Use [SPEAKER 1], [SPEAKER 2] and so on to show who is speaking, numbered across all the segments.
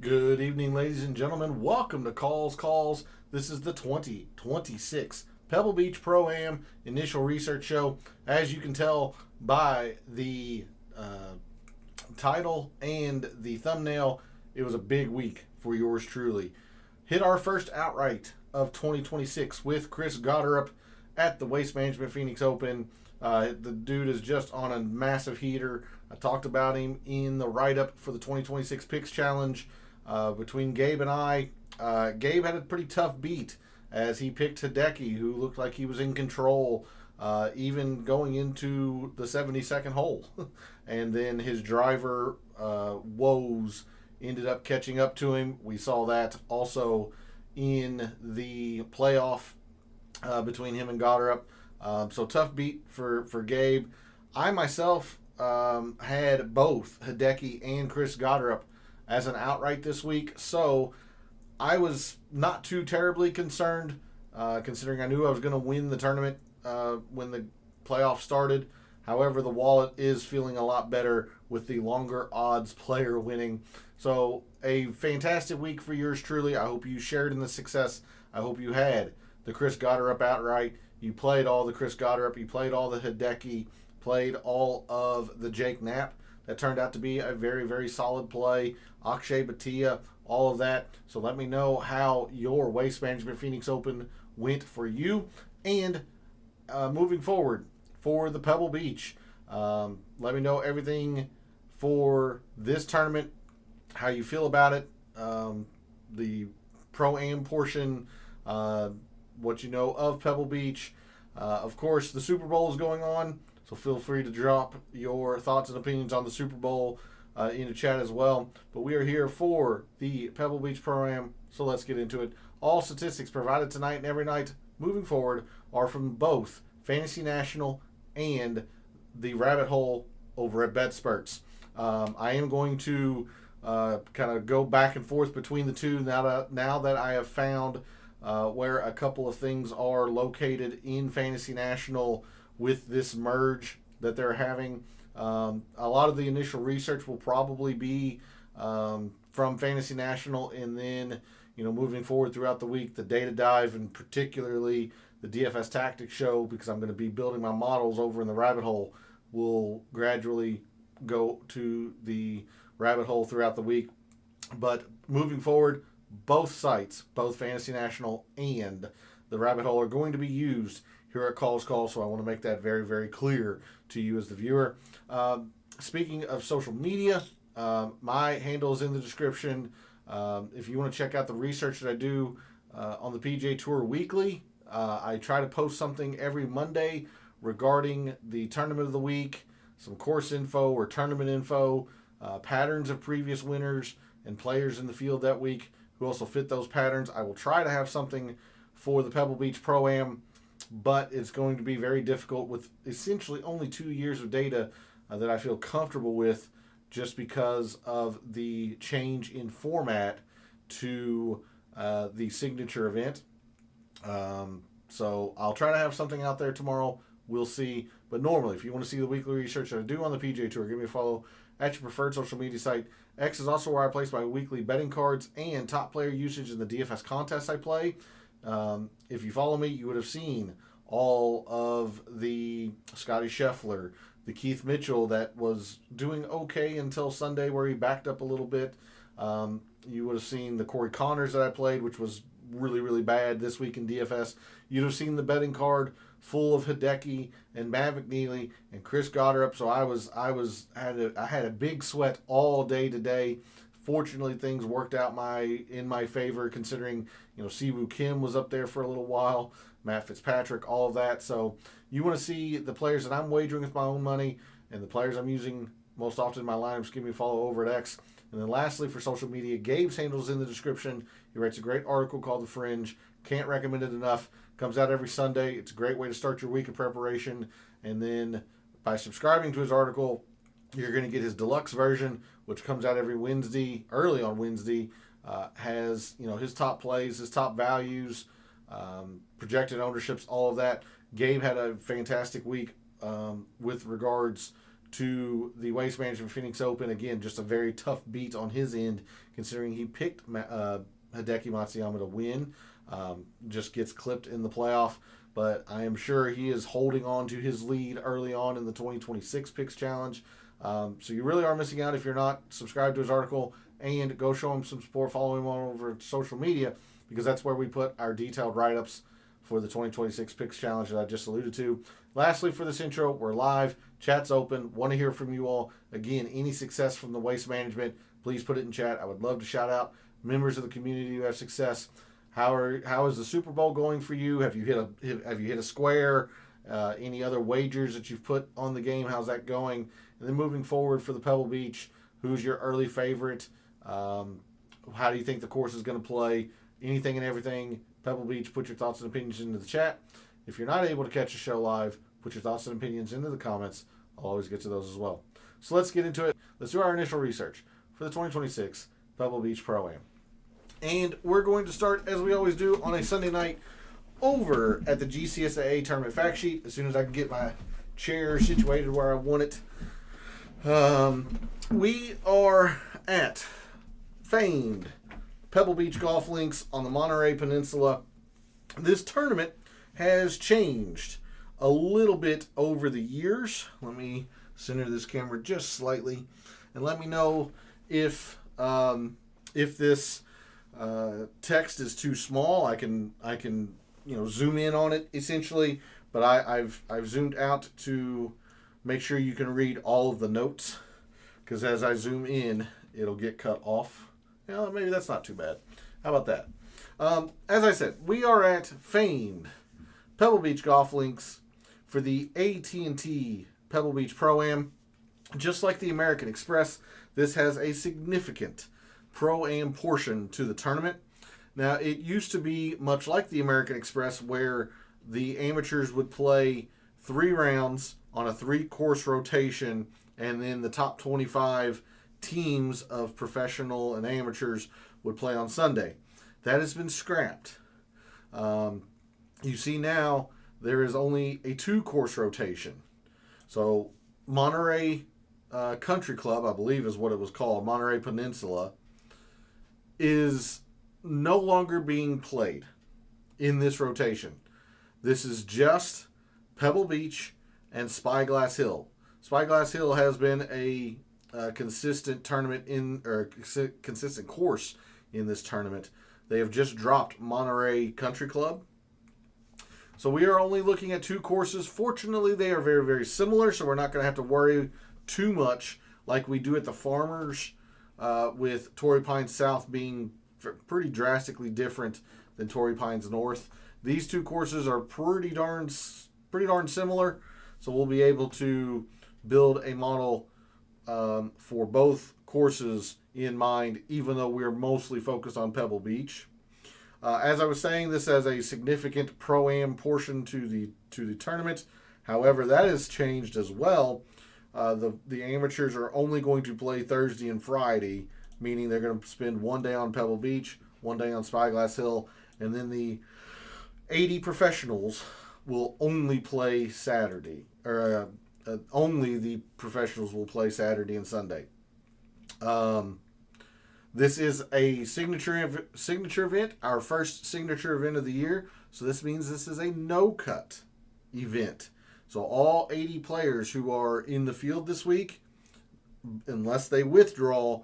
[SPEAKER 1] Good evening, ladies and gentlemen. Welcome to Calls. This is the 2026 Pebble Beach Pro-Am Initial Research Show. As you can tell by the title and the thumbnail, it was a big week for yours truly. Hit our first outright of 2026 with Chris Gotterup at the Waste Management Phoenix Open. The dude is just on a massive heater. I talked about him in the write-up for the 2026 Picks Challenge. Between Gabe and I, Gabe had a pretty tough beat as he picked Hideki, who looked like he was in control, even going into the 72nd hole. And then his driver woes ended up catching up to him. We saw that also in the playoff between him and Gotterup. So tough beat for Gabe. I myself had both Hideki and Chris Gotterup as an outright this week, so I was not too terribly concerned, considering I knew I was going to win the tournament when the playoff started. However, the wallet is feeling a lot better with the longer odds player winning. So a fantastic week for yours truly. I hope you shared in the success. I hope you had the Chris Gotterup outright. You played all the Chris Gotterup. You played all the Hideki. Played all of the Jake Knapp. That turned out to be a very, very solid play. Akshay Bhatia, all of that. So let me know how your Waste Management Phoenix Open went for you. And moving forward for the Pebble Beach, let me know everything for this tournament, how you feel about it, the Pro-Am portion, what you know of Pebble Beach. Of course, the Super Bowl is going on. So feel free to drop your thoughts and opinions on the Super Bowl in the chat as well. But we are here for the Pebble Beach Pro-Am, so let's get into it. All statistics provided tonight and every night moving forward are from both Fantasy National and the Rabbit Hole over at BetSperts. I am going to kind of go back and forth between the two now that I have found where a couple of things are located in Fantasy National with this merge that they're having. A lot of the initial research will probably be from Fantasy National, and then moving forward throughout the week, the data dive and particularly the DFS Tactics show, because I'm going to be building my models over in the Rabbit Hole, will gradually go to the Rabbit Hole throughout the week. But moving forward, both sites, both Fantasy National and the Rabbit Hole, are going to be used here at Calls, so I want to make that very, very clear to you as the viewer. Speaking of social media, my handle is in the description. If you want to check out the research that I do on the PGA Tour weekly, I try to post something every Monday regarding the tournament of the week, some course info or tournament info, patterns of previous winners and players in the field that week who also fit those patterns. I will try to have something for the Pebble Beach Pro-Am, but it's going to be very difficult with essentially only 2 years of data that I feel comfortable with, just because of the change in format to the signature event. So I'll try to have something out there tomorrow. We'll see. But normally, if you want to see the weekly research that I do on the PGA Tour, give me a follow at your preferred social media site. X is also where I place my weekly betting cards and top player usage in the DFS contests I play. If you follow me, you would have seen all of the Scotty Scheffler, the Keith Mitchell that was doing okay until Sunday where he backed up a little bit. You would have seen the Corey Connors that I played, which was really, really bad this week in DFS. You'd have seen the betting card full of Hideki and Matt McNeely and Chris Gotterup. So I had a big sweat all day today. Fortunately, things worked out in my favor, considering Siwoo Kim was up there for a little while, Matt Fitzpatrick, all of that. So you want to see the players that I'm wagering with my own money and the players I'm using most often in my lineups, give me a follow over at X. And then lastly, for social media, Gabe's handle is in the description. He writes a great article called The Fringe. Can't recommend it enough. Comes out every Sunday. It's a great way to start your week of preparation. And then by subscribing to his article, you're going to get his deluxe version, which comes out every Wednesday, early on Wednesday. Has his top plays, his top values, projected ownerships, all of that. Gabe had a fantastic week with regards to the Waste Management Phoenix Open. Again, just a very tough beat on his end, considering he picked Hideki Matsuyama to win. Just gets clipped in the playoff. But I am sure he is holding on to his lead early on in the 2026 Picks Challenge. So you really are missing out if you're not subscribed to his article. And go show him some support. Follow him on over social media, because that's where we put our detailed write-ups for the 2026 Picks Challenge that I just alluded to. Lastly, for this intro, we're live. Chat's open. Want to hear from you all. Again, any success from the Waste Management, please put it in chat. I would love to shout out members of the community who have success. How is the Super Bowl going for you? Have you hit a square? Any other wagers that you've put on the game? How's that going? And then moving forward for the Pebble Beach, who's your early favorite? How do you think the course is going to play? Anything and everything. Pebble Beach, put your thoughts and opinions into the chat. If you're not able to catch the show live, put your thoughts and opinions into the comments. I'll always get to those as well. So let's get into it. Let's do our initial research for the 2026 Pebble Beach Pro-Am. And we're going to start, as we always do, on a Sunday night over at the GCSAA Tournament Fact Sheet, as soon as I can get my chair situated where I want it. We are at famed Pebble Beach Golf Links on the Monterey Peninsula. This tournament has changed a little bit over the years. Let me center this camera just slightly, and let me know if this text is too small. I can zoom in on it essentially, but I've zoomed out to make sure you can read all of the notes, because as I zoom in, it'll get cut off. Maybe that's not too bad. How about that? As I said, we are at famed Pebble Beach Golf Links for the AT&T Pebble Beach Pro-Am. Just like the American Express, this has a significant Pro-Am portion to the tournament. Now, it used to be much like the American Express, where the amateurs would play 3 rounds on a 3-course rotation, and then the top 25 teams of professional and amateurs would play on Sunday. That has been scrapped. You see now there is only a 2-course rotation. So Monterey Country Club, I believe is what it was called, Monterey Peninsula, is no longer being played in this rotation. This is just Pebble Beach and Spyglass Hill. Spyglass Hill has been a consistent consistent course in this tournament. They have just dropped Monterey Country Club. So we are only looking at 2 courses. Fortunately, they are very, very similar, so we're not going to have to worry too much like we do at the Farmers, with Torrey Pines South being pretty drastically different than Torrey Pines North. These 2 courses are pretty darn similar, so we'll be able to build a model for both courses in mind, even though we're mostly focused on Pebble Beach. As I was saying, this has a significant Pro-Am portion to the tournament. However, that has changed as well. The amateurs are only going to play Thursday and Friday, meaning they're going to spend 1 day on Pebble Beach, 1 day on Spyglass Hill, and then the 80 professionals will only play Saturday, or only the professionals will play Saturday and Sunday. This is a signature event, our first signature event of the year. So this means this is a no-cut event. So all 80 players who are in the field this week, unless they withdraw,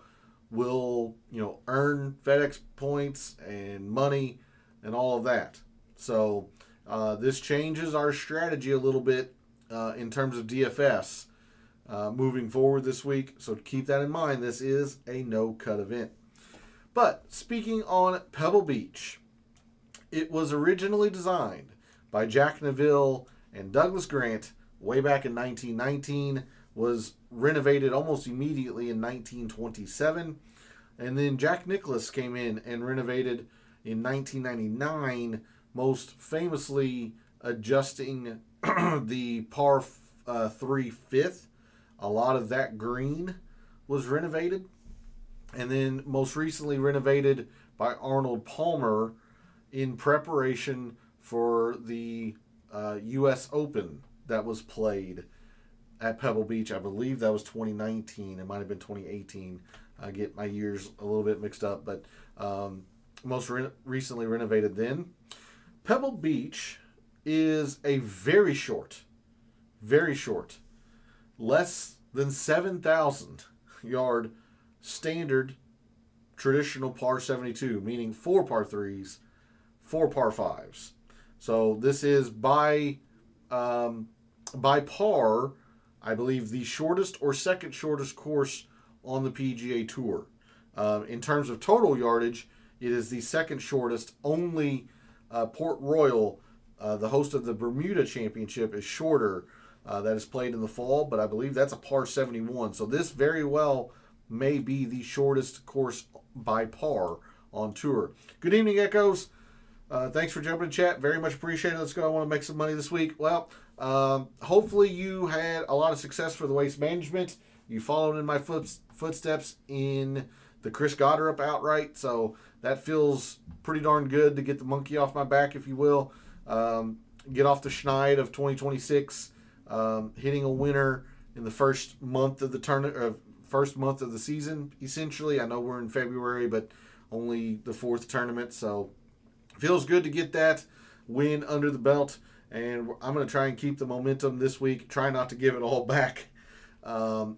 [SPEAKER 1] will earn FedEx points and money and all of that. So this changes our strategy a little bit in terms of DFS moving forward this week. So keep that in mind. This is a no-cut event. But speaking on Pebble Beach, it was originally designed by Jack Neville and Douglas Grant way back in 1919, was renovated almost immediately in 1927, and then Jack Nicklaus came in and renovated in 1999, most famously adjusting the par 3 fifth. A lot of that green was renovated, and then most recently renovated by Arnold Palmer in preparation for the U.S. Open that was played at Pebble Beach. I believe that was 2019. It might have been 2018. I get my years a little bit mixed up, but most recently renovated then. Pebble Beach is a very short, less than 7,000 yard standard traditional par 72, meaning 4 par 3s, 4 par 5s. So this is by par, I believe, the shortest or second shortest course on the PGA Tour. In terms of total yardage, it is the second shortest. Only Port Royal, the host of the Bermuda Championship, is shorter. That is played in the fall, but I believe that's a par 71. So this very well may be the shortest course by par on tour. Good evening, Echoes. Thanks for jumping in chat. Very much appreciated. Let's go. I want to make some money this week. Well, hopefully you had a lot of success for the Waste Management. You followed in my footsteps in the Chris Goddard outright, so that feels pretty darn good to get the monkey off my back, if you will. Get off the schneid of 2026, hitting a winner in the first month of the first month of the season, essentially. I know we're in February, but only the fourth tournament, so feels good to get that win under the belt. And I'm going to try and keep the momentum this week. Try not to give it all back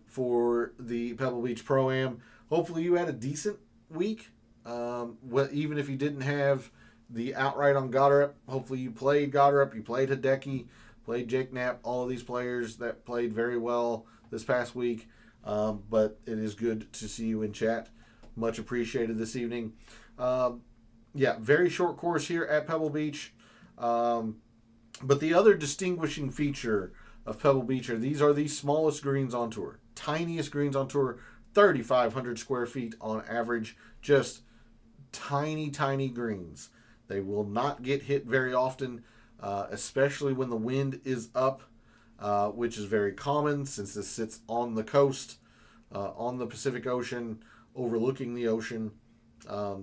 [SPEAKER 1] for the Pebble Beach Pro-Am. Hopefully you had a decent week. Even if you didn't have the outright on Goddard, hopefully you played Goddard, you played Hideki, played Jake Knapp, all of these players that played very well this past week. But it is good to see you in chat. Much appreciated this evening. Very short course here at Pebble Beach. But the other distinguishing feature of Pebble Beach these are the smallest greens on tour. Tiniest greens on tour, 3,500 square feet on average. Just tiny, tiny greens. They will not get hit very often, especially when the wind is up, which is very common since this sits on the coast, on the Pacific Ocean, overlooking the ocean.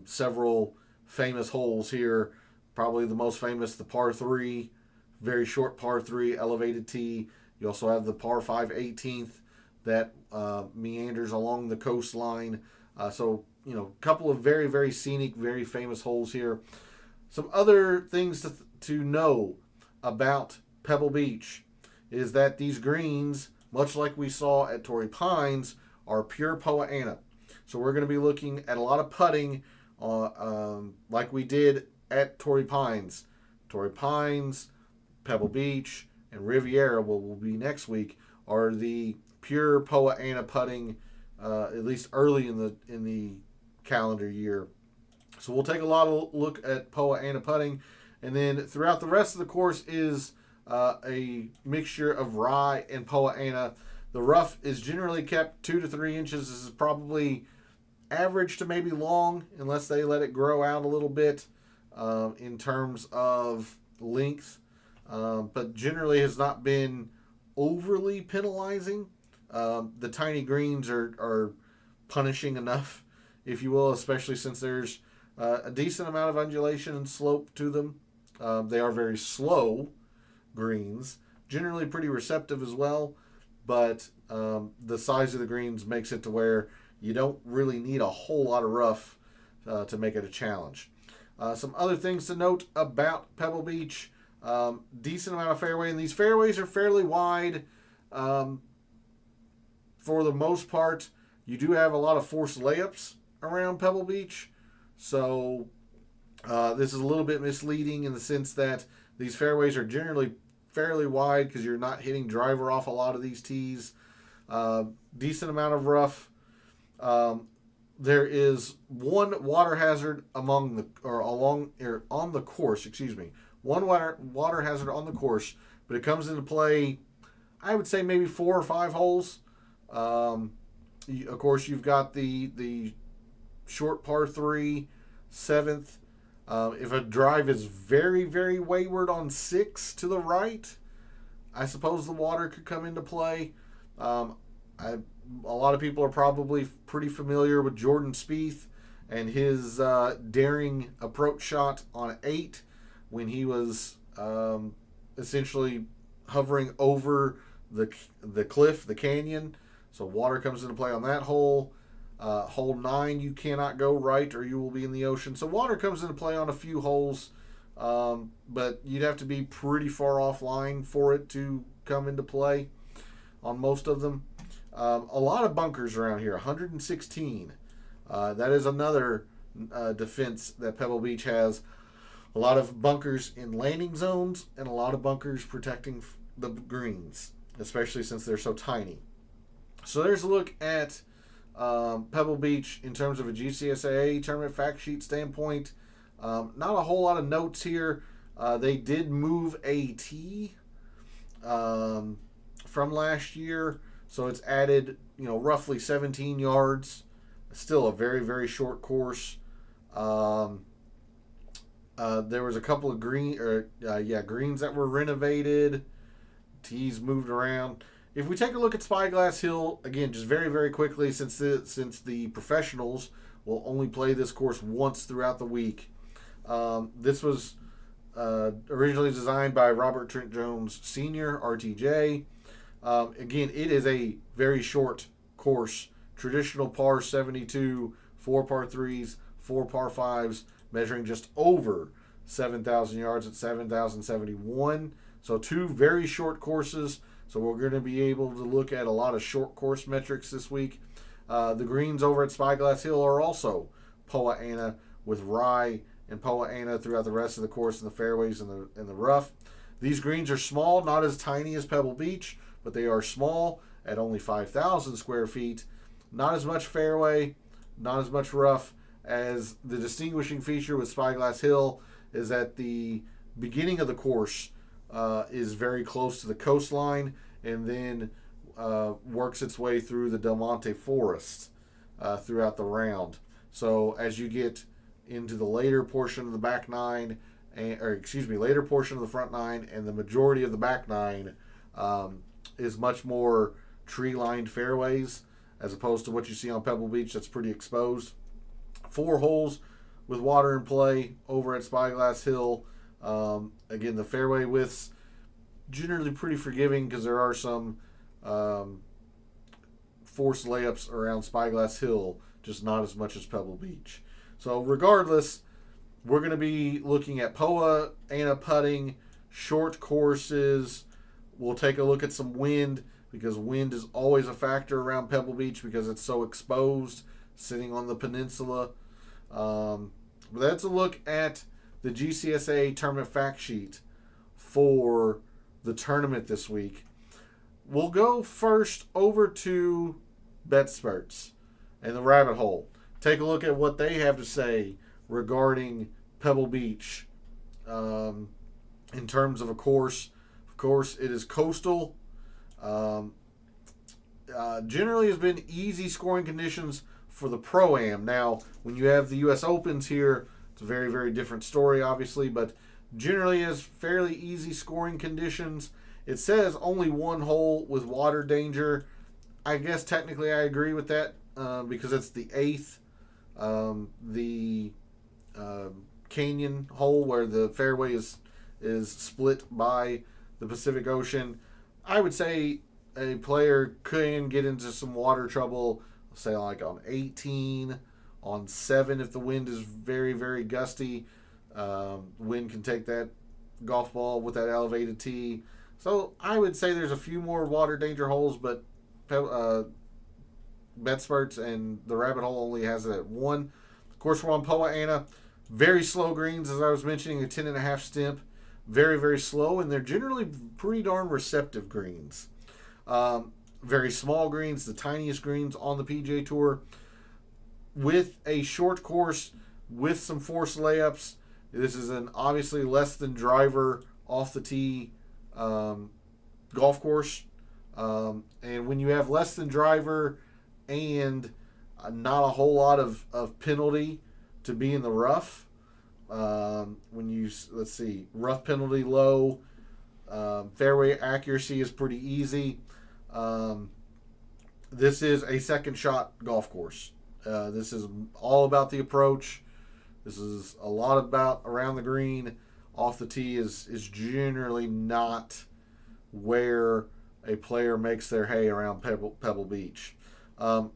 [SPEAKER 1] Several famous holes here. Probably the most famous, the par 3, very short par 3, elevated tee. You also have the par 5 18th that meanders along the coastline. So, a couple of very, very scenic, very famous holes here. Some other things to know about Pebble Beach is that these greens, much like we saw at Torrey Pines, are pure Poa annua. So we're going to be looking at a lot of putting like we did at Torrey Pines. Torrey Pines, Pebble Beach, and Riviera, what will be next week, are the pure Poa annua putting, at least early in the calendar year. So we'll take a lot of look at Poa annua putting, and then throughout the rest of the course is a mixture of rye and Poa annua. The rough is generally kept 2 to 3 inches. This is probably average to maybe long, unless they let it grow out a little bit in terms of length, but generally has not been overly penalizing. The tiny greens are punishing enough, if you will, especially since there's a decent amount of undulation and slope to them. They are very slow greens, generally pretty receptive as well, but the size of the greens makes it to where you don't really need a whole lot of rough to make it a challenge. Some other things to note about Pebble Beach. Decent amount of fairway, and these fairways are fairly wide for the most part. You do have a lot of forced layups around Pebble Beach, so this is a little bit misleading in the sense that these fairways are generally fairly wide because you're not hitting driver off a lot of these tees. Decent amount of rough. There is one water hazard on the course. One water hazard on the course, but it comes into play, I would say maybe 4 or 5 holes. Of course, you've got the short par 3, 7th. If a drive is very, very wayward on 6 to the right, I suppose the water could come into play. A lot of people are probably pretty familiar with Jordan Spieth and his daring approach shot on 8 when he was essentially hovering over the cliff, the canyon. So water comes into play on that hole. Hole 9, you cannot go right or you will be in the ocean. So water comes into play on a few holes, but you'd have to be pretty far offline for it to come into play on most of them. A lot of bunkers around here, 116. That is another defense that Pebble Beach has. A lot of bunkers in landing zones and a lot of bunkers protecting the greens, especially since they're so tiny. So there's a look at Pebble Beach in terms of a GCSAA tournament fact sheet standpoint. Not a whole lot of notes here. They did move a tee from last year, so it's added roughly 17 yards. Still a very, very short course. There was a couple of greens that were renovated. Tees moved around. If we take a look at Spyglass Hill, again, just very, very quickly, since the professionals will only play this course once throughout the week. This was originally designed by Robert Trent Jones Sr., RTJ. Again, it is a very short course. Traditional par 72, 4 par 3s, 4 par 5s, measuring just over 7,000 yards at 7,071. So 2 very short courses. So we're going to be able to look at a lot of short course metrics this week. The greens over at Spyglass Hill are also Poa annua with rye and Poa annua throughout the rest of the course in the fairways and the rough. These greens are small, not as tiny as Pebble Beach, but they are small at only 5,000 square feet. Not as much fairway, not as much rough. As the distinguishing feature with Spyglass Hill is that the beginning of the course is very close to the coastline and then works its way through the Del Monte Forest throughout the round. So as you get into the later portion of the back nine, later portion of the front nine, and the majority of the back nine is much more tree-lined fairways as opposed to what you see on Pebble Beach that's pretty exposed. 4 holes with water in play over at Spyglass Hill. Again, the fairway widths generally pretty forgiving because there are some forced layups around Spyglass Hill, just not as much as Pebble Beach. So regardless, we're going to be looking at Poa annua putting, short courses. We'll take a look at some wind because wind is always a factor around Pebble Beach because it's so exposed, sitting on the peninsula. But that's a look at the GCSA tournament fact sheet for the tournament this week. We'll go first over to BetSperts and the rabbit hole. Take a look at what they have to say regarding Pebble Beach in terms of a course. Of course, it is coastal. Generally has been easy scoring conditions for the Pro-Am. Now, when you have the U.S. Opens here, it's a very, very different story, obviously, but generally has fairly easy scoring conditions. It says only 1 hole with water danger. I guess technically I agree with that because it's the 8th, the canyon hole where the fairway is split by the Pacific Ocean. I would say a player can get into some water trouble, say like on 18, on 7 if the wind is very, very gusty. Wind can take that golf ball with that elevated tee. So I would say there's a few more water danger holes, but BetSperts and the rabbit hole only has it at 1. Of course, we're on Poa annua. Very slow greens, as I was mentioning, a 10.5 stimp. Very, very slow, and they're generally pretty darn receptive greens. Very small greens, the tiniest greens on the PGA Tour. With a short course, with some forced layups, this is an obviously less than driver off the tee golf course. And when you have less than driver and not a whole lot of penalty to be in the rough, when you, let's see, rough penalty low, fairway accuracy is pretty easy. This is a second shot golf course. This is all about the approach. This is a lot about around the green. Off the tee is generally not where a player makes their hay around Pebble Beach. Um,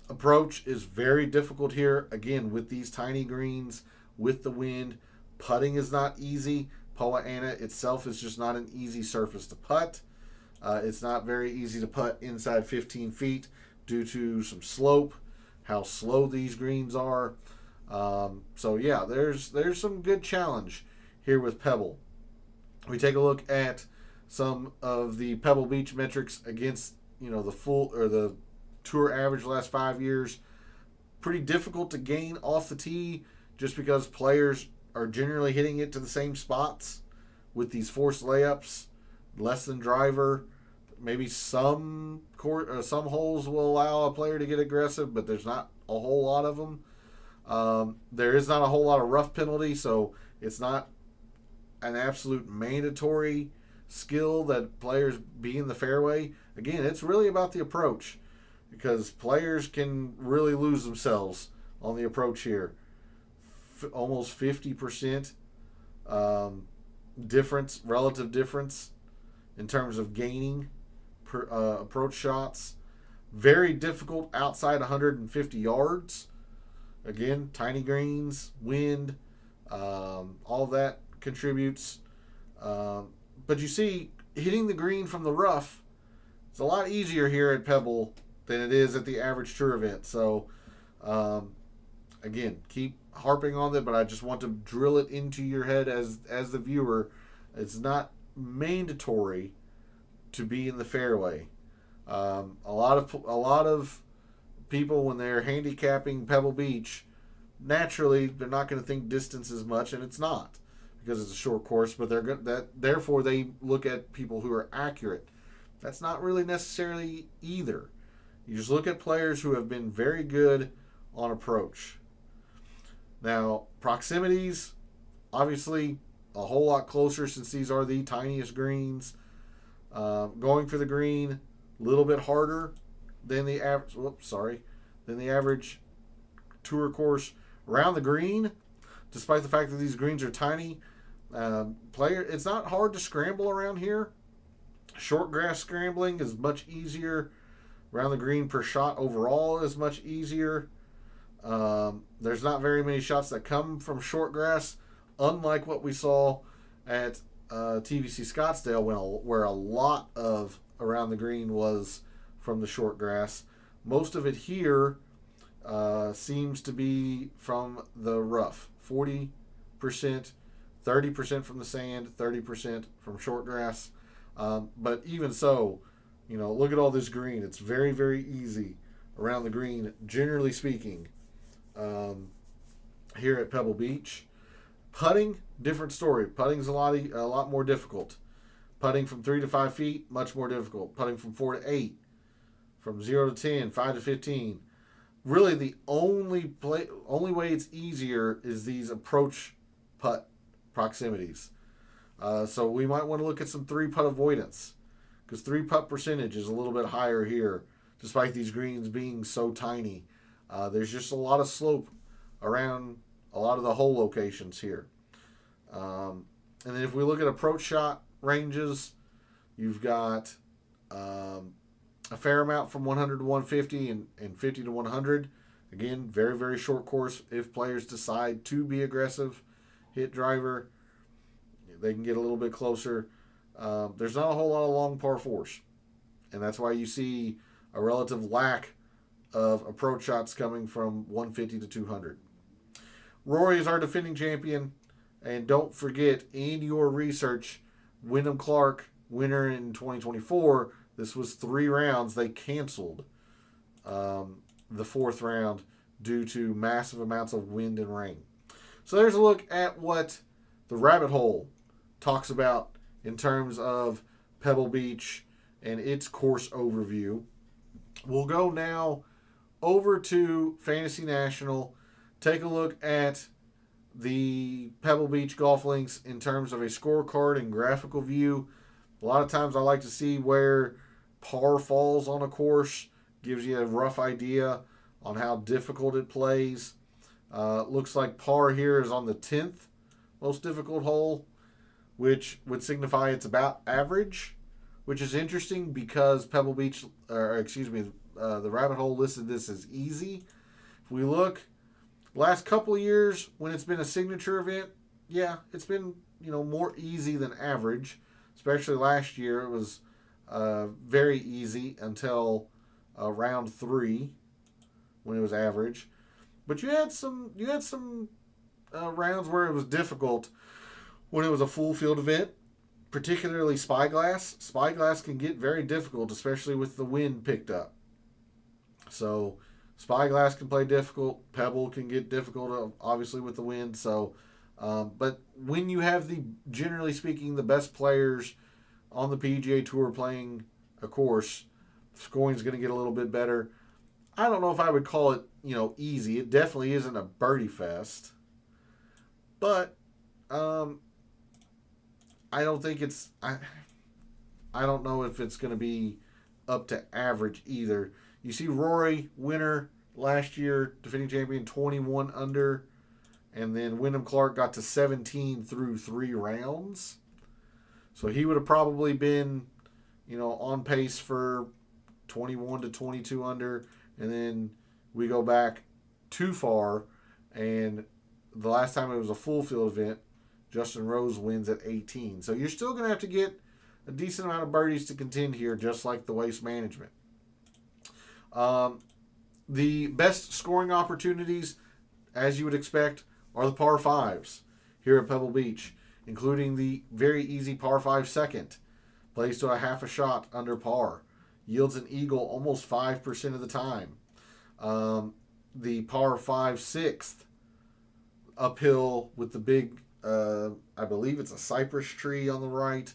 [SPEAKER 1] Approach is very difficult here. Again, with these tiny greens, with the wind, putting is not easy. Poa annua itself is just not an easy surface to putt. It's not very easy to putt inside 15 feet due to some slope, how slow these greens are. So yeah, there's some good challenge here with Pebble. We take a look at some of the Pebble Beach metrics against the full or the tour average last 5 years. Pretty difficult to gain off the tee just because players are generally hitting it to the same spots with these forced layups, less than driver. Maybe some holes will allow a player to get aggressive, but there's not a whole lot of them. There is not a whole lot of rough penalty, so it's not an absolute mandatory skill that players be in the fairway. Again, it's really about the approach because players can really lose themselves on the approach here. Almost 50% relative difference in terms of gaining approach shots. Very difficult outside 150 yards. Again, tiny greens, wind, all that contributes. But you see, hitting the green from the rough, it's a lot easier here at Pebble than it is at the average tour event. So, again, keep harping on it, but I just want to drill it into your head as the viewer. It's not mandatory to be in the fairway. A lot of people, when they're handicapping Pebble Beach, naturally they're not going to think distance as much, and it's not because it's a short course. But therefore they look at people who are accurate. That's not really necessarily either. You just look at players who have been very good on approach. Now, proximities, obviously a whole lot closer since these are the tiniest greens. Going for the green, a little bit harder than the average. Than the average tour course. Around the green, despite the fact that these greens are tiny, it's not hard to scramble around here. Short grass scrambling is much easier. Around the green per shot overall is much easier. There's not very many shots that come from short grass, unlike what we saw at TVC Scottsdale where a lot of around the green was from the short grass. Most of it here seems to be from the rough. 40%, 30% from the sand, 30% from short grass. But even so, look at all this green. It's very, very easy around the green, generally speaking, here at Pebble Beach. Putting, different story. Putting's a lot more difficult. Putting from 3 to 5 feet, much more difficult. Putting from 4 to 8, from 0 to 10, 5 to 15. Really, the only way it's easier is these approach putt proximities. So we might want to look at some 3-putt avoidance because 3-putt percentage is a little bit higher here, despite these greens being so tiny. There's just a lot of slope around a lot of the hole locations here. And then if we look at approach shot ranges, you've got a fair amount from 100 to 150 and 50 to 100. Again, very, very short course. If players decide to be aggressive, hit driver, they can get a little bit closer. There's not a whole lot of long par fours. And that's why you see a relative lack of approach shots coming from 150 to 200. Rory is our defending champion. And don't forget, in your research, Wyndham Clark, winner in 2024, this was 3 rounds. They canceled the 4th round due to massive amounts of wind and rain. So there's a look at what the rabbit hole talks about in terms of Pebble Beach and its course overview. We'll go now over to Fantasy National, take a look at the Pebble Beach golf links in terms of a scorecard and graphical view. A lot of times I like to see where par falls on a course, gives you a rough idea on how difficult it plays. Looks like par here is on the 10th most difficult hole, which would signify it's about average which is interesting because Pebble Beach, or excuse me, the Rabbit Hole listed this as easy. If we look, last couple of years when it's been a signature event, yeah, it's been more easy than average. Especially last year, it was very easy until round 3 when it was average. But you had some rounds where it was difficult when it was a full field event, particularly Spyglass. Spyglass can get very difficult, especially with the wind picked up. So Spyglass can play difficult. Pebble can get difficult, obviously, with the wind. So, but when you have generally speaking, the best players on the PGA Tour playing a course, scoring is going to get a little bit better. I don't know if I would call it, easy. It definitely isn't a birdie fest. But I don't think it's... I don't know if it's going to be up to average either. You see Rory, winner last year, defending champion, 21 under. And then Wyndham Clark got to 17 through 3 rounds. So he would have probably been, on pace for 21 to 22 under. And then we go back too far. And the last time it was a full field event, Justin Rose wins at 18. So you're still going to have to get a decent amount of birdies to contend here, just like the Waste Management. The best scoring opportunities, as you would expect, are the par 5s here at Pebble Beach, including the very easy par 5 second. Plays to a half a shot under par. Yields an eagle almost 5% of the time. The par 5 sixth, uphill with the big, I believe it's a cypress tree on the right.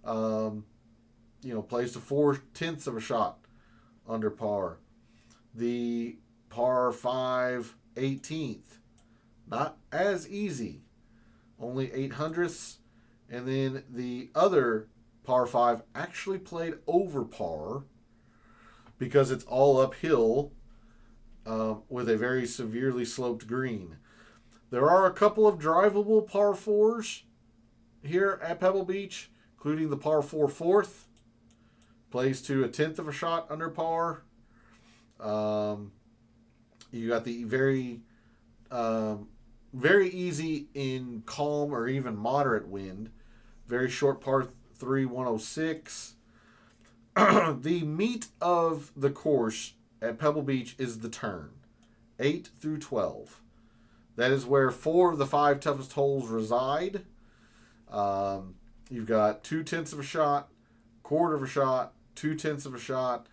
[SPEAKER 1] Plays to 4/10 of a shot under par. The par 5 18th, not as easy, only 800ths. And then the other par 5 actually played over par because it's all uphill with a very severely sloped green. There are a couple of drivable par 4s here at Pebble Beach, including the par 4 fourth. Plays to a 10th of a shot under par. You got the very easy in calm or even moderate wind. Very short par 3, 106. The meat of the course at Pebble Beach is the turn, 8 through 12. That is where 4 of the 5 toughest holes reside. You've got 2/10 of a shot, quarter of a shot, 2/10 of a shot.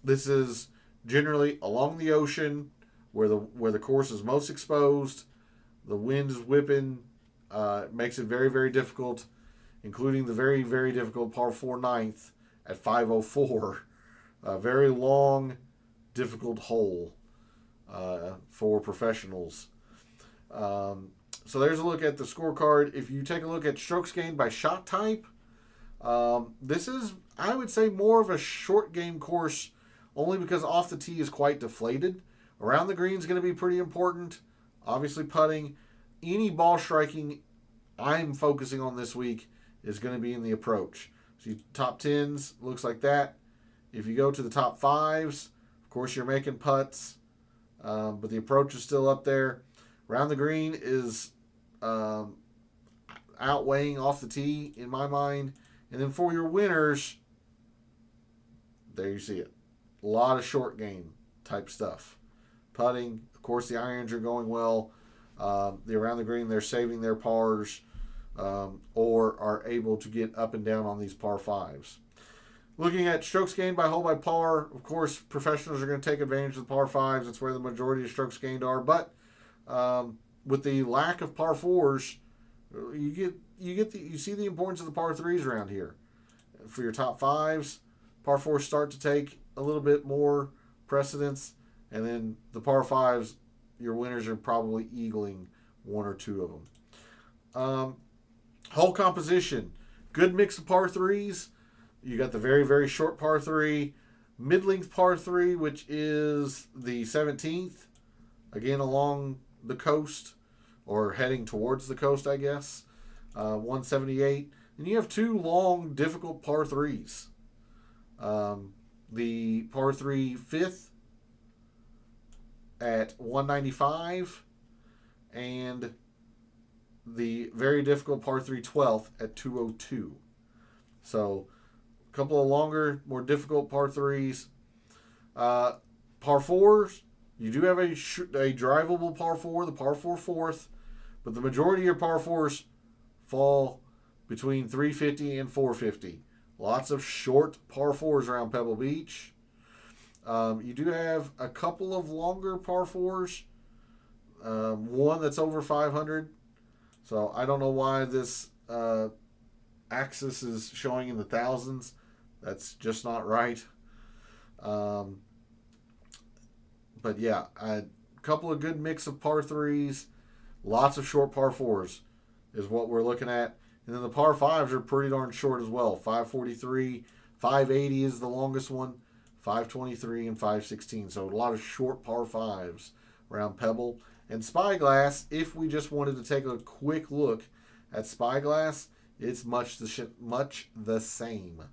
[SPEAKER 1] This is generally along the ocean where the course is most exposed. The wind is whipping, makes it very, very difficult, including the very, very difficult par 4 ninth at 504. A very long, difficult hole for professionals. So there's a look at the scorecard. If you take a look at strokes gained by shot type, this is, I would say, more of a short game course, only because off the tee is quite deflated. Around the green is going to be pretty important. Obviously, putting. Any ball striking I'm focusing on this week is going to be in the approach. So top 10s, looks like that. If you go to the top 5s, of course you're making putts, but the approach is still up there. Around the green is outweighing off the tee in my mind. And then for your winners, there you see it. A lot of short game type stuff. Putting, of course the irons are going well. The around the green, they're saving their pars or are able to get up and down on these par 5s. Looking at strokes gained by hole by par, of course, professionals are going to take advantage of the par 5s. That's where the majority of strokes gained are. But with the lack of par 4s, you see the importance of the par 3s around here. For your top 5s, par 4s start to take a little bit more precedence, and then the par 5s, your winners are probably eagling 1 or 2 of them. Hole composition, good mix of par 3s. You got the very, very short par 3, mid-length par 3, which is the 17th, again along the coast, or heading towards the coast, I guess. 178. And you have two long, difficult par threes. The par 3 fifth at 195, and the very difficult par 3 12th at 202. So a couple of longer, more difficult par 3s. Par 4s, you do have a drivable par 4, the par 4 fourth, but the majority of your par 4s fall between 350 and 450. Lots of short par 4s around Pebble Beach. You do have a couple of longer par 4s. One that's over 500. So I don't know why this axis is showing in the thousands. That's just not right. But yeah, a couple of good mix of par 3s. Lots of short par 4s is what we're looking at. And then the par 5s are pretty darn short as well. 543, 580 is the longest one, 523 and 516. So a lot of short par 5s around Pebble. And Spyglass, if we just wanted to take a quick look at Spyglass, it's much the same.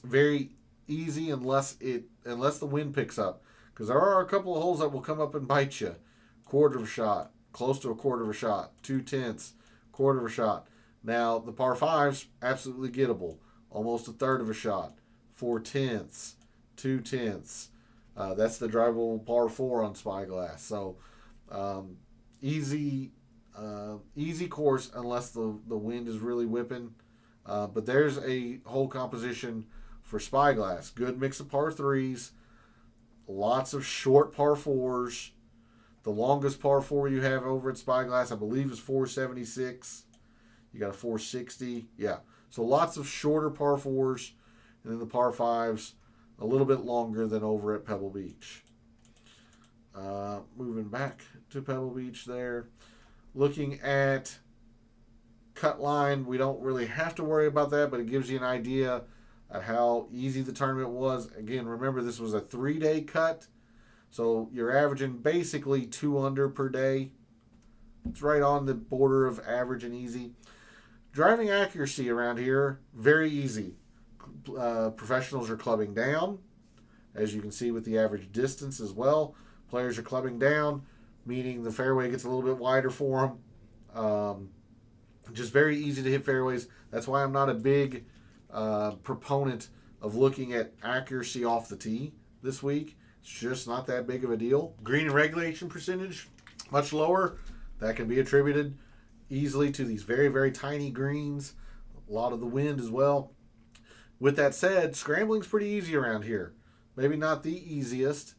[SPEAKER 1] Very easy unless the wind picks up. Because there are a couple of holes that will come up and bite you. Quarter of a shot, close to a quarter of a shot, 2/10, quarter of a shot. Now, the par 5s, absolutely gettable. Almost a third of a shot, 4/10, 2/10. That's the drivable par 4 on Spyglass. So, easy course unless the wind is really whipping. But there's a hole composition for Spyglass. Good mix of par 3s. Lots of short par 4s. The longest par 4 you have over at Spyglass, I believe, is 476. You got a 460. Yeah. So lots of shorter par 4s. And then the par 5s, a little bit longer than over at Pebble Beach. Moving back to Pebble Beach there. Looking at cut line, we don't really have to worry about that, but it gives you an idea of how easy the tournament was. Again, remember, this was a 3-day cut. So you're averaging basically 2 under per day. It's right on the border of average and easy. Driving accuracy around here, very easy. Professionals are clubbing down, as you can see with the average distance as well. Players are clubbing down, meaning the fairway gets a little bit wider for them. Just very easy to hit fairways. That's why I'm not a big proponent of looking at accuracy off the tee this week. It's just not that big of a deal. Green regulation percentage, much lower. That can be attributed easily to these very, very tiny greens. A lot of the wind as well. With that said, scrambling's pretty easy around here. Maybe not the easiest,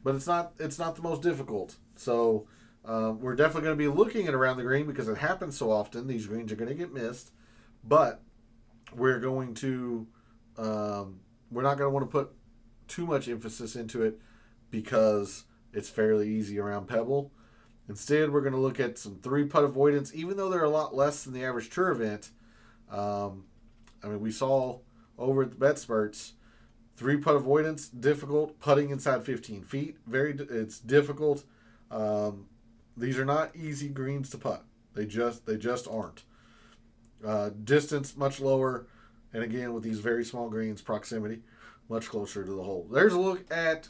[SPEAKER 1] but it's not the most difficult. So we're definitely going to be looking at around the green because it happens so often. These greens are going to get missed, but we're not going to want to put too much emphasis into it because it's fairly easy around Pebble. Instead, we're going to look at some 3-putt avoidance, even though they're a lot less than the average tour event. We saw over at the Bet Spurts, 3-putt avoidance, difficult. Putting inside 15 feet, it's difficult. These are not easy greens to putt. They just aren't. Distance much lower, and again with these very small greens, proximity much closer to the hole. There's a look at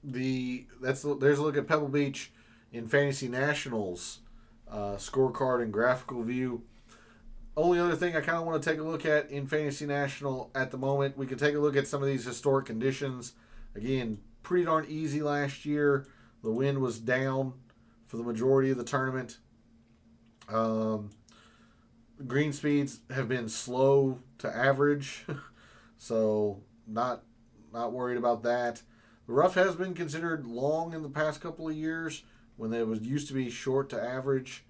[SPEAKER 1] there's a look at Pebble Beach in Fantasy Nationals scorecard and graphical view. Only other thing I kind of want to take a look at in Fantasy National at the moment, we can take a look at some of these historic conditions. Again, pretty darn easy last year. The wind was down for the majority of the tournament. Green speeds have been slow to average, so not worried about that. The rough has been considered long in the past couple of years when it was used to be short to average.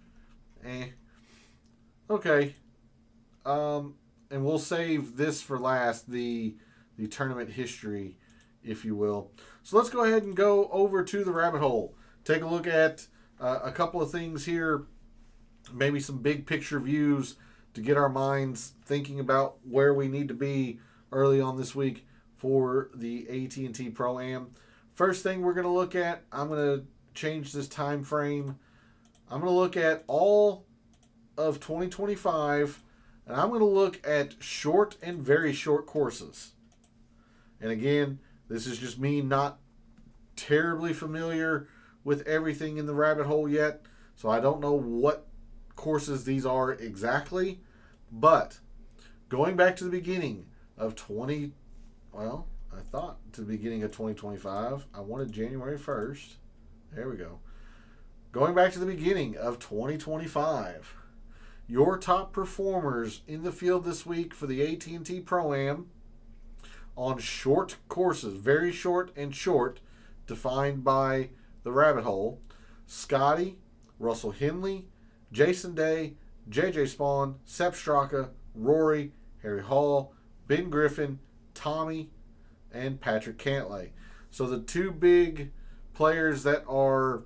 [SPEAKER 1] Okay. And we'll save this for last, the tournament history, if you will. So let's go ahead and go over to the rabbit hole. Take a look at a couple of things here, maybe some big picture views to get our minds thinking about where we need to be early on this week for the AT&T Pro-Am. First thing we're going to look at, I'm going to change this time frame I'm going to look at all of 2025, and I'm going to look at short and very short courses. And again, this is just me not terribly familiar with everything in the rabbit hole yet, so I don't know what courses these are exactly. But going back to the beginning of I thought to the beginning of 2025, I wanted January 1st. There we go. Going back to the beginning of 2025, your top performers in the field this week for the AT&T Pro-Am on short courses, very short and short, defined by the rabbit hole: Scotty, Russell Henley, Jason Day, JJ Spawn, Sepp Straka, Rory, Harry Hall, Ben Griffin, Tommy, and Patrick Cantlay. So the two big players that are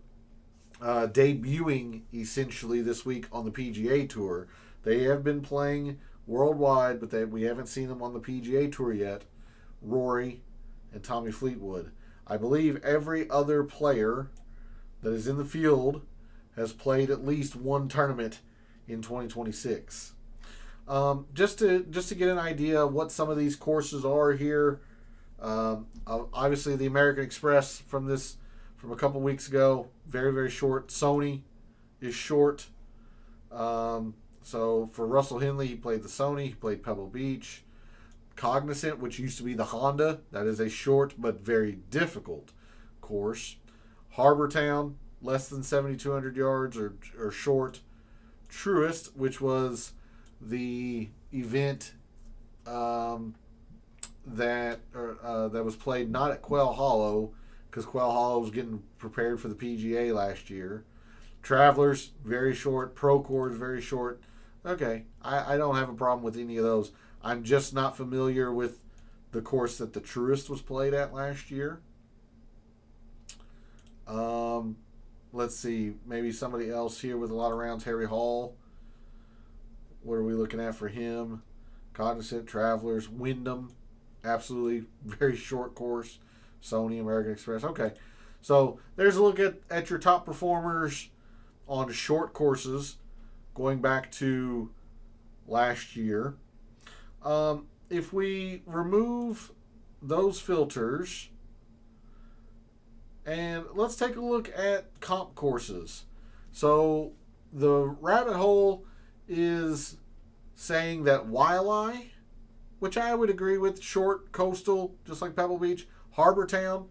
[SPEAKER 1] debuting essentially this week on the PGA Tour. They have been playing worldwide, but we haven't seen them on the PGA Tour yet. Rory and Tommy Fleetwood. I believe every other player that is in the field has played at least one tournament in 2026. Just to get an idea of what some of these courses are here. Obviously, the American Express from a couple weeks ago, very, very short. Sony is short. So for Russell Henley, he played the Sony, he played Pebble Beach. Cognizant, which used to be the Honda, that is a short but very difficult course. Harbor Town, less than 7,200 yards or short. Truist, which was the event that was played not at Quail Hollow, because Quail Hollow was getting prepared for the PGA last year. Travelers, very short. Procore is very short. Okay, I don't have a problem with any of those. I'm just not familiar with the course that the Truist was played at last year. Let's see. Maybe somebody else here with a lot of rounds. Harry Hall. What are we looking at for him? Cognizant, Travelers, Wyndham. Absolutely very short course. Sony, American Express. Okay. So there's a look at your top performers on short courses going back to last year. If we remove those filters, and let's take a look at comp courses. So the rabbit hole is saying that Waialae, which I would agree with, short, coastal, just like Pebble Beach. Harbor Town,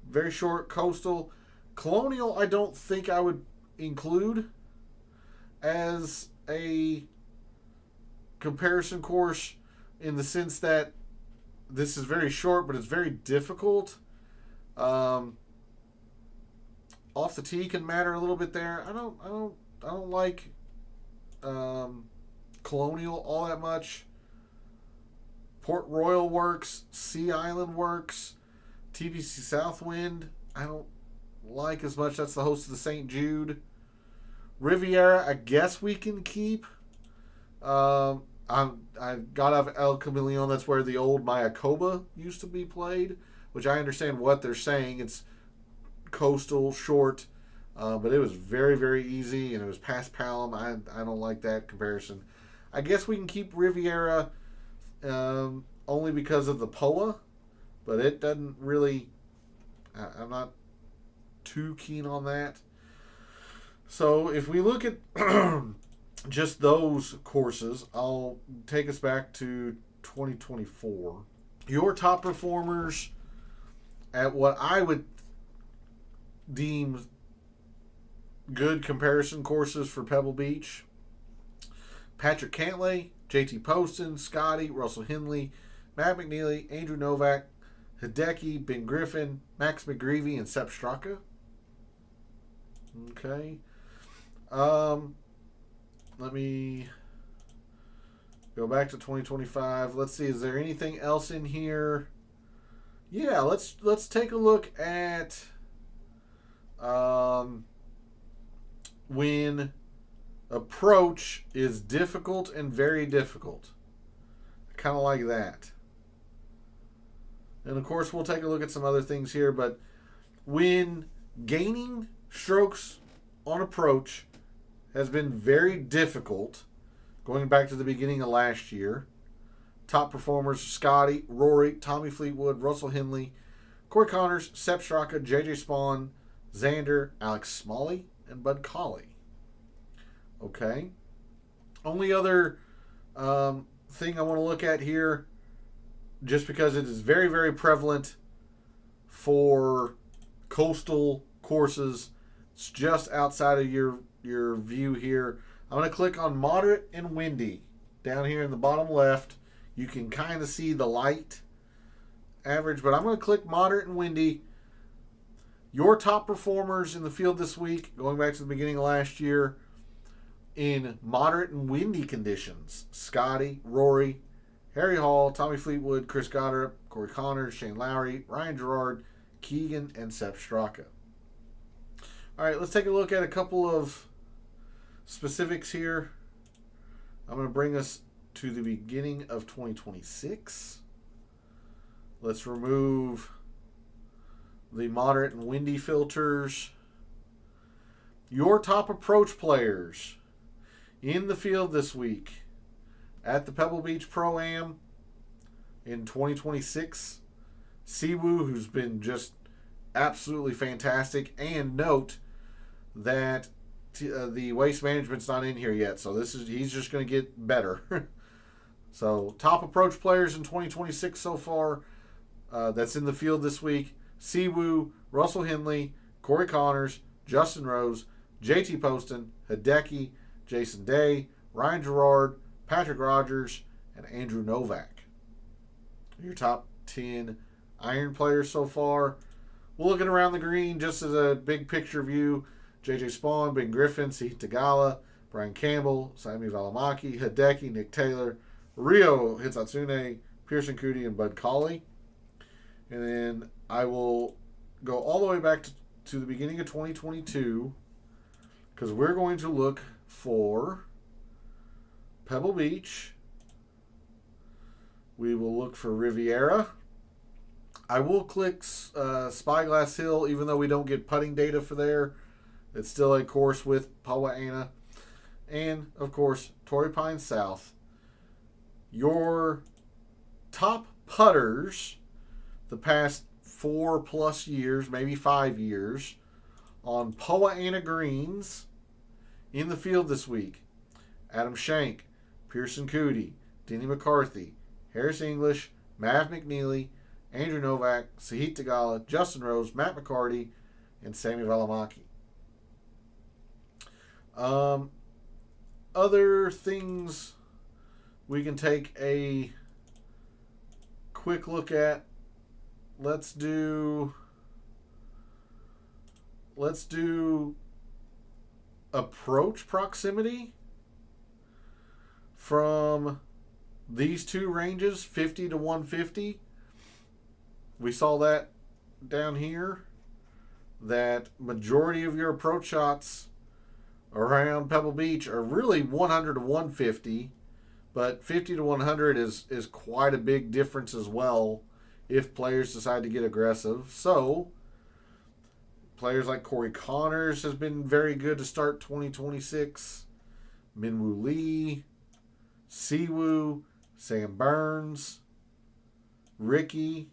[SPEAKER 1] very short, coastal. Colonial, I don't think I would include as a comparison course, in the sense that this is very short, but it's very difficult. Off the tee can matter a little bit there. I don't like Colonial all that much. Port Royal works. Sea Island works. TPC Southwind, I don't like as much. That's the host of the St. Jude. Riviera, I guess we can keep. I got off El Camaleon. That's where the old Mayakoba used to be played, which I understand what they're saying. It's coastal, short, but it was very, very easy, and it was past Palom. I don't like that comparison. I guess we can keep Riviera only because of the POA, but it doesn't really... I'm not too keen on that. So if we look at just those courses, I'll take us back to 2024. Your top performers at what I would deem good comparison courses for Pebble Beach: Patrick Cantlay, JT Poston, Scotty, Russell Henley, Matt McNeely, Andrew Novak, Hideki, Ben Griffin, Max McGreevy, and Sepp Straka. Okay. Let me go back to 2025. Let's see, is there anything else in here? Yeah, let's take a look at when approach is difficult and very difficult. I kind of like that. And of course, we'll take a look at some other things here, but when gaining strokes on approach has been very difficult going back to the beginning of last year. Top performers: Scotty, Rory, Tommy Fleetwood, Russell Henley, Corey Connors, Sepp Straka, JJ Spawn, Xander, Alex Smalley, and Bud Colley. Okay. Only other thing I want to look at here, just because it is very, very prevalent for coastal courses. It's just outside of your view here. I'm going to click on moderate and windy down here in the bottom left. You can kind of see the light average, but I'm going to click moderate and windy. Your top performers in the field this week, going back to the beginning of last year, in moderate and windy conditions: Scotty, Rory, Harry Hall, Tommy Fleetwood, Chris Goddard, Corey Connors, Shane Lowry, Ryan Gerard, Keegan, and Sepp Straka. All right, let's take a look at a couple of specifics here. I'm going to bring us to the beginning of 2026. Let's remove the moderate and windy filters. Your top approach players in the field this week at the Pebble Beach Pro-Am in 2026. Siwoo, who's been just absolutely fantastic. And note that the waste management's not in here yet, so he's just going to get better. So top approach players in 2026 so far, that's in the field this week: Siwoo, Russell Henley, Corey Connors, Justin Rose, JT Poston, Hideki, Jason Day, Ryan Gerard, Patrick Rogers, and Andrew Novak. Your top 10 iron players so far. We're looking around the green just as a big picture view: JJ Spawn, Ben Griffin, Sahith Theegala, Brian Campbell, Sami Valimaki, Hideki, Nick Taylor, Ryo Hitsatsune, Pearson Coody, and Bud Colley. And then I will go all the way back to the beginning of 2022, because we're going to look for Pebble Beach. We will look for Riviera. I will click Spyglass Hill, even though we don't get putting data for there. It's still a course with Poa-annua. And, of course, Torrey Pines South. Your top putters the past 4+ years, maybe 5 years, on Poa-annua greens in the field this week: Adam Schenk, Pearson Coody, Denny McCarthy, Harris English, Mav McNeely, Andrew Novak, Sahith Theegala, Justin Rose, Matt McCarty, and Sami Valimaki. Other things we can take a quick look at. Let's do approach proximity from these two ranges, 50 to 150. We saw that down here, that majority of your approach shots around Pebble Beach are really 100 to 150, but 50 to 100 is quite a big difference as well if players decide to get aggressive. So players like Corey Connors has been very good to start 2026. Minwoo Lee, Siwoo, Sam Burns, Ricky,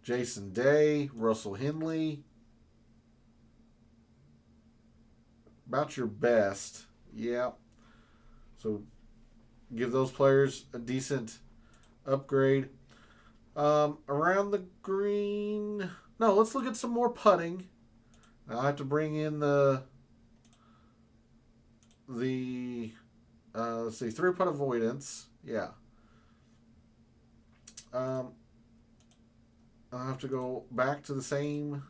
[SPEAKER 1] Jason Day, Russell Henley. About your best. Yeah. So give those players a decent upgrade. Around the green. No, let's look at some more putting. Now I have to bring in the let's see, 3-putt avoidance. Yeah. I'll have to go back to the same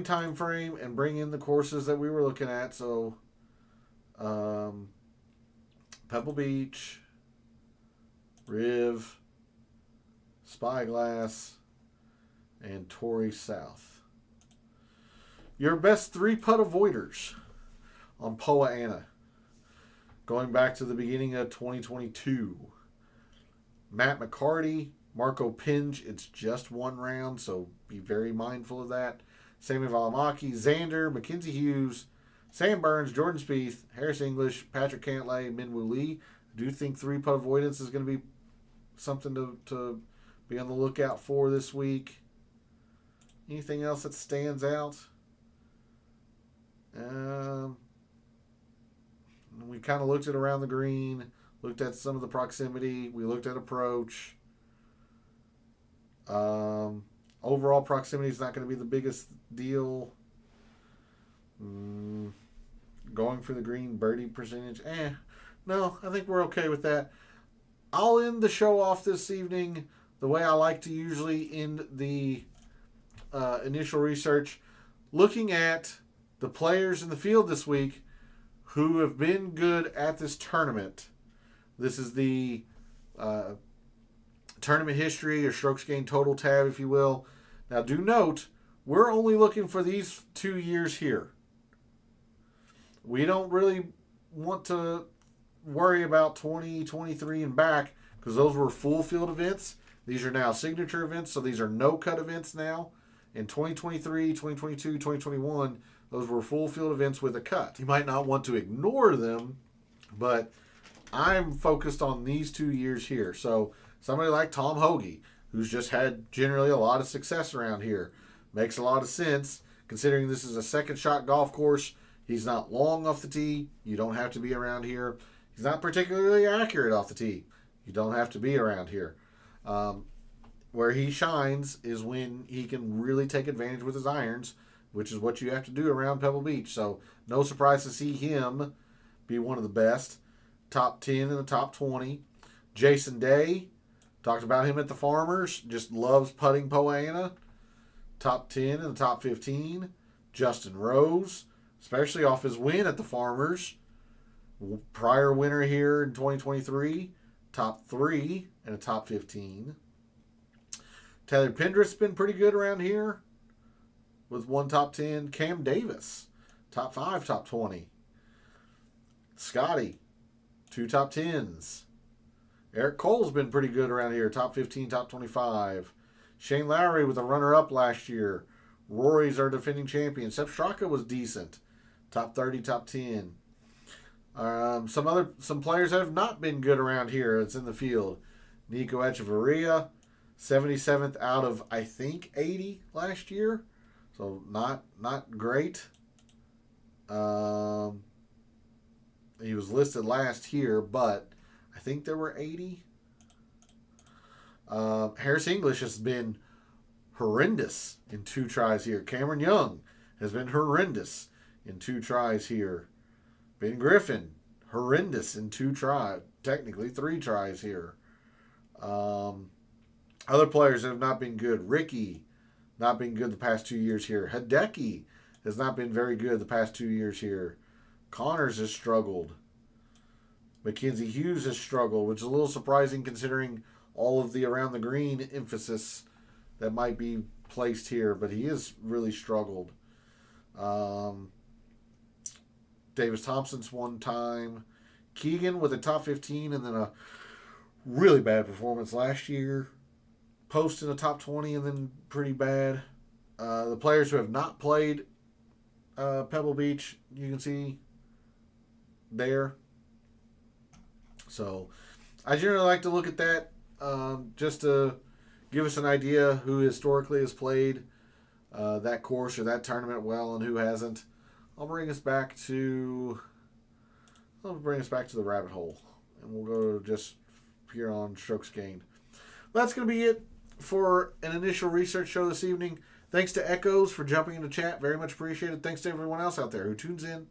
[SPEAKER 1] time frame and bring in the courses that we were looking at. So Pebble Beach, Riv, Spyglass, and Torrey South. Your best 3-putt avoiders on Poa-annua, going back to the beginning of 2022. Matt McCarty, Marco Pinge. It's just one round, so be very mindful of that. Sami Valimaki, Xander, Mackenzie Hughes, Sam Burns, Jordan Spieth, Harris English, Patrick Cantlay, Minwoo Lee. I do think 3-putt avoidance is going to be something to be on the lookout for this week. Anything else that stands out? We kind of looked at around the green, looked at some of the proximity. We looked at approach. Overall proximity is not going to be the biggest deal. Going for the green birdie percentage. No, I think we're okay with that. I'll end the show off this evening the way I like to usually end the initial research, looking at the players in the field this week who have been good at this tournament. This is the tournament history or strokes gained total tab, if you will. Now, do note, we're only looking for these 2 years here. We don't really want to worry about 2023 and back because those were full field events. These are now signature events, so these are no-cut events now. In 2023, 2022, 2021, those were full field events with a cut. You might not want to ignore them, but I'm focused on these 2 years here. So somebody like Tom Hoagie, who's just had generally a lot of success around here, makes a lot of sense considering this is a second shot golf course. He's not long off the tee. You don't have to be around here. He's not particularly accurate off the tee. You don't have to be around here. Where he shines is when he can really take advantage with his irons, which is what you have to do around Pebble Beach. So no surprise to see him be one of the best. Top 10 in the top 20. Jason Day, talked about him at the Farmers, just loves putting Poana. Top 10 in the top 15. Justin Rose, especially off his win at the Farmers. Prior winner here in 2023. Top 3 in the top 15. Taylor Pendrith's been pretty good around here with 1 top 10. Cam Davis, top 5, top 20. Scotty, 2 top 10s. Eric Cole's been pretty good around here, top 15, top 25. Shane Lowry with a runner-up last year. Rory's our defending champion. Sepp Straka was decent, top 30, top 10. Some players that have not been good around here. It's in the field. Nico Echeverria, 77th out of, I think, 80 last year. So not great. He was listed last here, but I think there were 80. Harris English has been horrendous in 2 tries here. Cameron Young has been horrendous in 2 tries here. Ben Griffin, horrendous in 2 tries. Technically 3 tries here. Other players that have not been good. Ricky, not been good the past 2 years here. Hideki has not been very good the past 2 years here. Connors has struggled. Mackenzie Hughes has struggled, which is a little surprising considering all of the around the green emphasis that might be placed here, but he has really struggled. Davis Thompson's 1 time. Keegan with a top 15 and then a really bad performance last year. Post in the top 20 and then pretty bad. The players who have not played Pebble Beach, you can see there. So I generally like to look at that just to give us an idea who historically has played that course or that tournament well and who hasn't. I'll bring us back to the rabbit hole, and we'll go just here on strokes gained. That's going to be it for an initial research show this evening. Thanks to Echoes for jumping into chat. Very much appreciated. Thanks to everyone else out there who tunes in,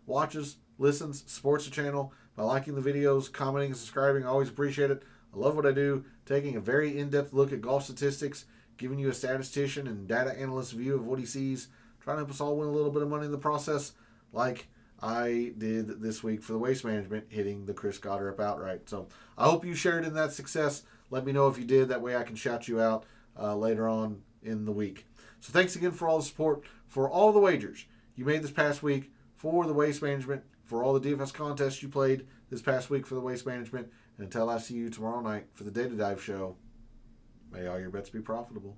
[SPEAKER 1] watches, listens, supports the channel by liking the videos, commenting, and subscribing. I always appreciate it. I love what I do. Taking a very in-depth look at golf statistics, giving you a statistician and data analyst view of what he sees, trying to help us all win a little bit of money in the process, like I did this week for the Waste Management, hitting the Chris Goddard up outright. So I hope you shared in that success. Let me know if you did. That way I can shout you out later on in the week. So thanks again for all the support, for all the wagers you made this past week for the Waste Management, for all the DFS contests you played this past week for the Waste Management. And until I see you tomorrow night for the Data Dive Show, may all your bets be profitable.